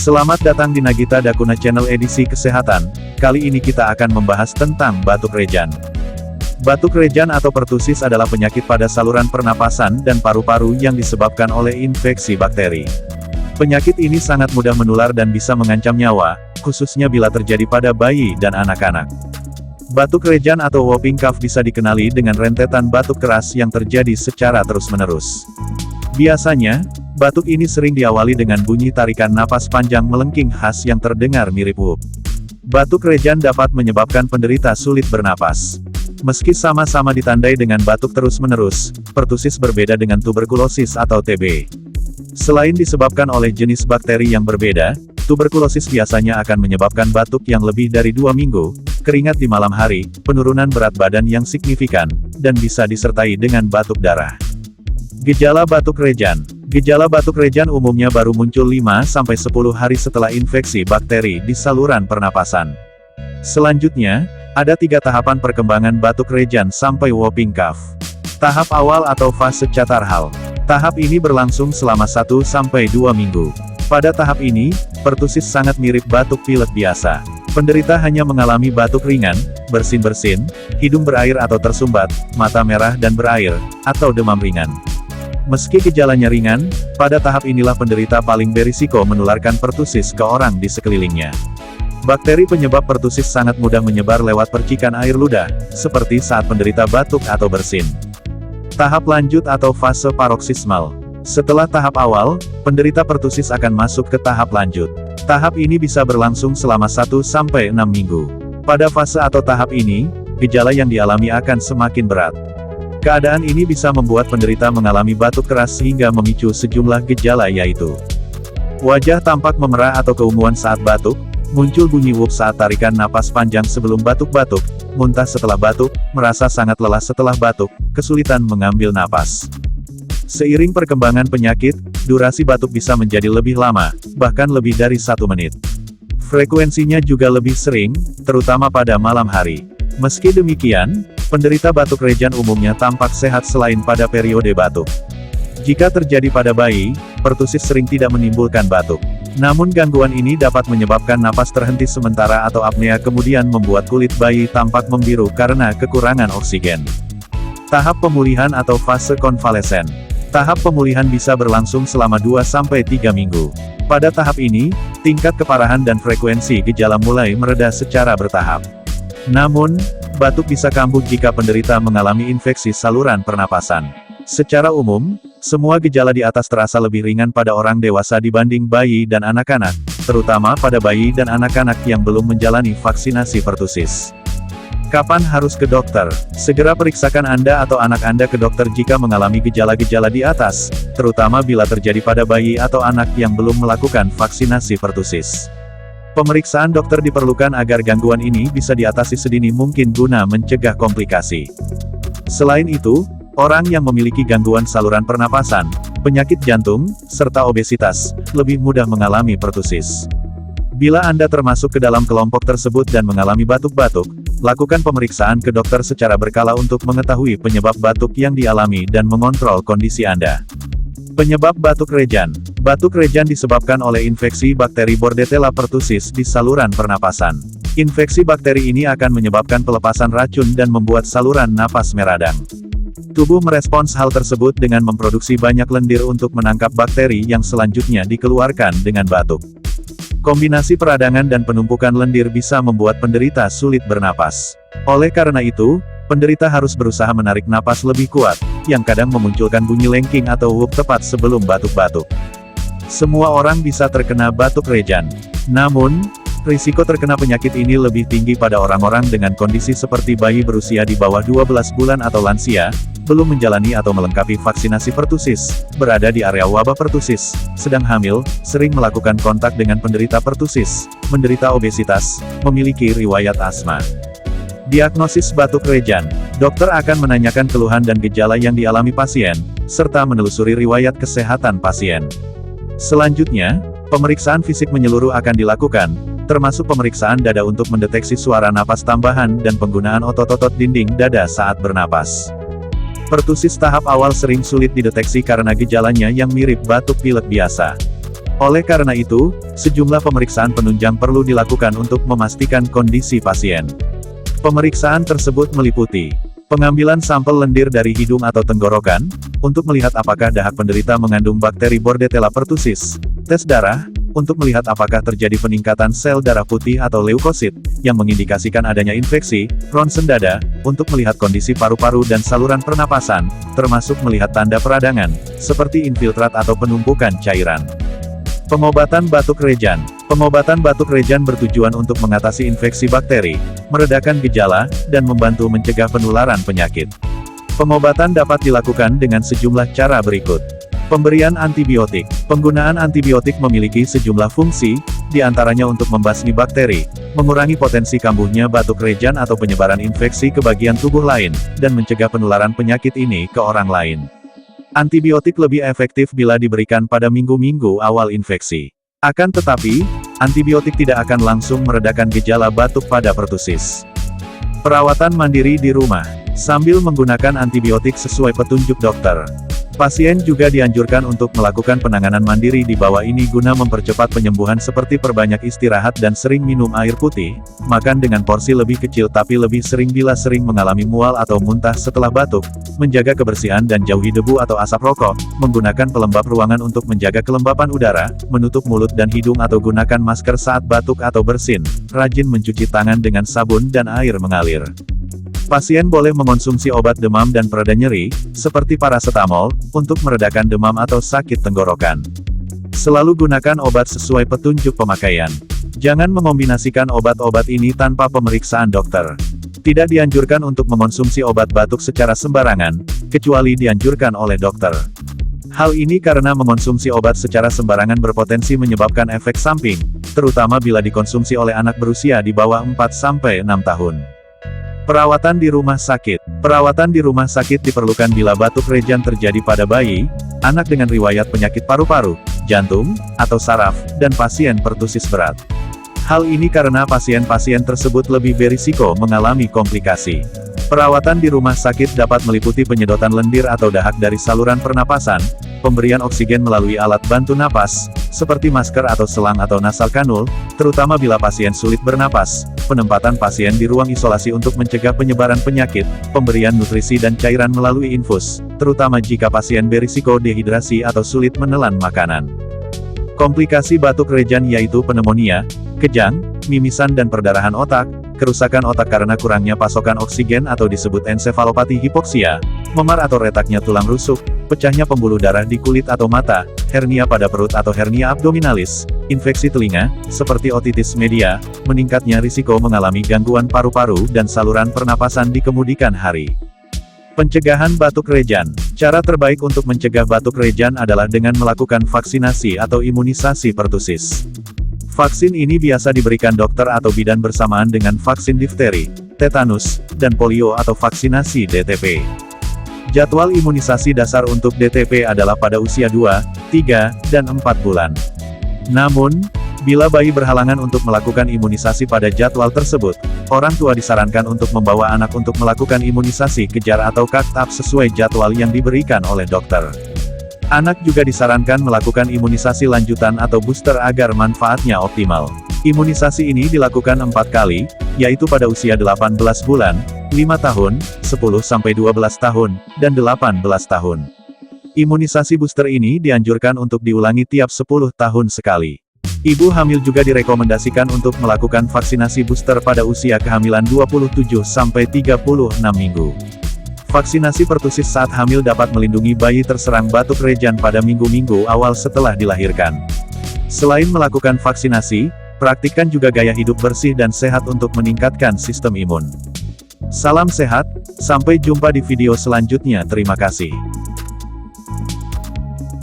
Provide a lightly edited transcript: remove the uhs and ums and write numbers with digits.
Selamat datang di Nagita Dakuna Channel edisi kesehatan. Kali ini kita akan membahas tentang batuk rejan. Batuk rejan atau pertusis adalah penyakit pada saluran pernapasan dan paru-paru yang disebabkan oleh infeksi bakteri. Penyakit ini sangat mudah menular dan bisa mengancam nyawa, khususnya bila terjadi pada bayi dan anak-anak. Batuk rejan atau whooping cough bisa dikenali dengan rentetan batuk keras yang terjadi secara terus-menerus. Biasanya, batuk ini sering diawali dengan bunyi tarikan napas panjang melengking khas yang terdengar mirip whoop. Batuk rejan dapat menyebabkan penderita sulit bernapas. Meski sama-sama ditandai dengan batuk terus-menerus, pertusis berbeda dengan tuberkulosis atau TB. Selain disebabkan oleh jenis bakteri yang berbeda, tuberkulosis biasanya akan menyebabkan batuk yang lebih dari 2 minggu, keringat di malam hari, penurunan berat badan yang signifikan, dan bisa disertai dengan batuk darah. Gejala batuk rejan. Gejala batuk rejan umumnya baru muncul 5-10 hari setelah infeksi bakteri di saluran pernapasan. Selanjutnya, ada 3 tahapan perkembangan batuk rejan sampai whooping cough. Tahap awal atau fase catarhal. Tahap ini berlangsung selama 1-2 minggu. Pada tahap ini, pertusis sangat mirip batuk pilek biasa. Penderita hanya mengalami batuk ringan, bersin-bersin, hidung berair atau tersumbat, mata merah dan berair, atau demam ringan. Meski gejalanya ringan, pada tahap inilah penderita paling berisiko menularkan pertusis ke orang di sekelilingnya. Bakteri penyebab pertusis sangat mudah menyebar lewat percikan air ludah, seperti saat penderita batuk atau bersin. Tahap lanjut atau fase paroksismal. Setelah tahap awal, penderita pertusis akan masuk ke tahap lanjut. Tahap ini bisa berlangsung selama 1-6 minggu. Pada fase atau tahap ini, gejala yang dialami akan semakin berat. Keadaan ini bisa membuat penderita mengalami batuk keras hingga memicu sejumlah gejala yaitu wajah tampak memerah atau keunguan saat batuk, muncul bunyi whoop saat tarikan napas panjang sebelum batuk-batuk, muntah setelah batuk, merasa sangat lelah setelah batuk, kesulitan mengambil napas. Seiring perkembangan penyakit, durasi batuk bisa menjadi lebih lama, bahkan lebih dari 1 menit. Frekuensinya juga lebih sering, terutama pada malam hari. Meski demikian, penderita batuk rejan umumnya tampak sehat selain pada periode batuk. Jika terjadi pada bayi, pertusis sering tidak menimbulkan batuk. Namun gangguan ini dapat menyebabkan napas terhenti sementara atau apnea kemudian membuat kulit bayi tampak membiru karena kekurangan oksigen. Tahap pemulihan atau fase konvalesen. Tahap pemulihan bisa berlangsung selama 2-3 minggu. Pada tahap ini, tingkat keparahan dan frekuensi gejala mulai mereda secara bertahap. Namun, batuk bisa kambuh jika penderita mengalami infeksi saluran pernapasan. Secara umum, semua gejala di atas terasa lebih ringan pada orang dewasa dibanding bayi dan anak-anak, terutama pada bayi dan anak-anak yang belum menjalani vaksinasi pertusis. Kapan harus ke dokter? Segera periksakan Anda atau anak Anda ke dokter jika mengalami gejala-gejala di atas, terutama bila terjadi pada bayi atau anak yang belum melakukan vaksinasi pertusis. Pemeriksaan dokter diperlukan agar gangguan ini bisa diatasi sedini mungkin guna mencegah komplikasi. Selain itu, orang yang memiliki gangguan saluran pernapasan, penyakit jantung, serta obesitas, lebih mudah mengalami pertusis. Bila Anda termasuk ke dalam kelompok tersebut dan mengalami batuk-batuk, lakukan pemeriksaan ke dokter secara berkala untuk mengetahui penyebab batuk yang dialami dan mengontrol kondisi Anda. Penyebab batuk rejan. Batuk rejan disebabkan oleh infeksi bakteri Bordetella pertussis di saluran pernapasan. Infeksi bakteri ini akan menyebabkan pelepasan racun dan membuat saluran napas meradang. Tubuh merespons hal tersebut dengan memproduksi banyak lendir untuk menangkap bakteri yang selanjutnya dikeluarkan dengan batuk. Kombinasi peradangan dan penumpukan lendir bisa membuat penderita sulit bernapas. Oleh karena itu, penderita harus berusaha menarik napas lebih kuat, yang kadang memunculkan bunyi lengking atau whoop tepat sebelum batuk-batuk. Semua orang bisa terkena batuk rejan. Namun, risiko terkena penyakit ini lebih tinggi pada orang-orang dengan kondisi seperti bayi berusia di bawah 12 bulan atau lansia, belum menjalani atau melengkapi vaksinasi pertusis, berada di area wabah pertusis, sedang hamil, sering melakukan kontak dengan penderita pertusis, menderita obesitas, memiliki riwayat asma. Diagnosis batuk rejan. Dokter akan menanyakan keluhan dan gejala yang dialami pasien, serta menelusuri riwayat kesehatan pasien. Selanjutnya, pemeriksaan fisik menyeluruh akan dilakukan, termasuk pemeriksaan dada untuk mendeteksi suara napas tambahan dan penggunaan otot-otot dinding dada saat bernapas. Pertusis tahap awal sering sulit dideteksi karena gejalanya yang mirip batuk pilek biasa. Oleh karena itu, sejumlah pemeriksaan penunjang perlu dilakukan untuk memastikan kondisi pasien. Pemeriksaan tersebut meliputi pengambilan sampel lendir dari hidung atau tenggorokan, untuk melihat apakah dahak penderita mengandung bakteri Bordetella pertussis, tes darah, untuk melihat apakah terjadi peningkatan sel darah putih atau leukosit, yang mengindikasikan adanya infeksi, ronsen dada, untuk melihat kondisi paru-paru dan saluran pernapasan, termasuk melihat tanda peradangan, seperti infiltrat atau penumpukan cairan. Pengobatan batuk rejan. Pengobatan batuk rejan bertujuan untuk mengatasi infeksi bakteri, meredakan gejala, dan membantu mencegah penularan penyakit. Pengobatan dapat dilakukan dengan sejumlah cara berikut. Pemberian antibiotik. Penggunaan antibiotik memiliki sejumlah fungsi, di antaranya untuk membasmi bakteri, mengurangi potensi kambuhnya batuk rejan atau penyebaran infeksi ke bagian tubuh lain, dan mencegah penularan penyakit ini ke orang lain. Antibiotik lebih efektif bila diberikan pada minggu-minggu awal infeksi. Akan tetapi, antibiotik tidak akan langsung meredakan gejala batuk pada pertusis. Perawatan mandiri di rumah. Sambil menggunakan antibiotik sesuai petunjuk dokter, pasien juga dianjurkan untuk melakukan penanganan mandiri di bawah ini guna mempercepat penyembuhan seperti perbanyak istirahat dan sering minum air putih, makan dengan porsi lebih kecil tapi lebih sering bila sering mengalami mual atau muntah setelah batuk, menjaga kebersihan dan jauhi debu atau asap rokok, menggunakan pelembab ruangan untuk menjaga kelembapan udara, menutup mulut dan hidung atau gunakan masker saat batuk atau bersin, rajin mencuci tangan dengan sabun dan air mengalir. Pasien boleh mengonsumsi obat demam dan pereda nyeri, seperti parasetamol, untuk meredakan demam atau sakit tenggorokan. Selalu gunakan obat sesuai petunjuk pemakaian. Jangan mengombinasikan obat-obat ini tanpa pemeriksaan dokter. Tidak dianjurkan untuk mengonsumsi obat batuk secara sembarangan, kecuali dianjurkan oleh dokter. Hal ini karena mengonsumsi obat secara sembarangan berpotensi menyebabkan efek samping, terutama bila dikonsumsi oleh anak berusia di bawah 4-6 tahun. Perawatan di rumah sakit. Perawatan di rumah sakit diperlukan bila batuk rejan terjadi pada bayi, anak dengan riwayat penyakit paru-paru, jantung, atau saraf, dan pasien pertusis berat. Hal ini karena pasien-pasien tersebut lebih berisiko mengalami komplikasi. Perawatan di rumah sakit dapat meliputi penyedotan lendir atau dahak dari saluran pernapasan, pemberian oksigen melalui alat bantu napas, seperti masker atau selang atau nasal kanul, terutama bila pasien sulit bernapas, penempatan pasien di ruang isolasi untuk mencegah penyebaran penyakit, pemberian nutrisi dan cairan melalui infus, terutama jika pasien berisiko dehidrasi atau sulit menelan makanan. Komplikasi batuk rejan yaitu pneumonia, kejang, mimisan dan perdarahan otak, kerusakan otak karena kurangnya pasokan oksigen atau disebut ensefalopati hipoksia, memar atau retaknya tulang rusuk, pecahnya pembuluh darah di kulit atau mata, hernia pada perut atau hernia abdominalis, infeksi telinga, seperti otitis media, meningkatnya risiko mengalami gangguan paru-paru dan saluran pernapasan di kemudian hari. Pencegahan batuk rejan. Cara terbaik untuk mencegah batuk rejan adalah dengan melakukan vaksinasi atau imunisasi pertusis. Vaksin ini biasa diberikan dokter atau bidan bersamaan dengan vaksin difteri, tetanus, dan polio atau vaksinasi DTP. Jadwal imunisasi dasar untuk DTP adalah pada usia 2, 3, dan 4 bulan. Namun, bila bayi berhalangan untuk melakukan imunisasi pada jadwal tersebut, orang tua disarankan untuk membawa anak untuk melakukan imunisasi kejar atau cut-up sesuai jadwal yang diberikan oleh dokter. Anak juga disarankan melakukan imunisasi lanjutan atau booster agar manfaatnya optimal. Imunisasi ini dilakukan 4 kali, yaitu pada usia 18 bulan, 5 tahun, 10-12 tahun, dan 18 tahun. Imunisasi booster ini dianjurkan untuk diulangi tiap 10 tahun sekali. Ibu hamil juga direkomendasikan untuk melakukan vaksinasi booster pada usia kehamilan 27-36 minggu. Vaksinasi pertusis saat hamil dapat melindungi bayi terserang batuk rejan pada minggu-minggu awal setelah dilahirkan. Selain melakukan vaksinasi, praktikkan juga gaya hidup bersih dan sehat untuk meningkatkan sistem imun. Salam sehat, sampai jumpa di video selanjutnya. Terima kasih.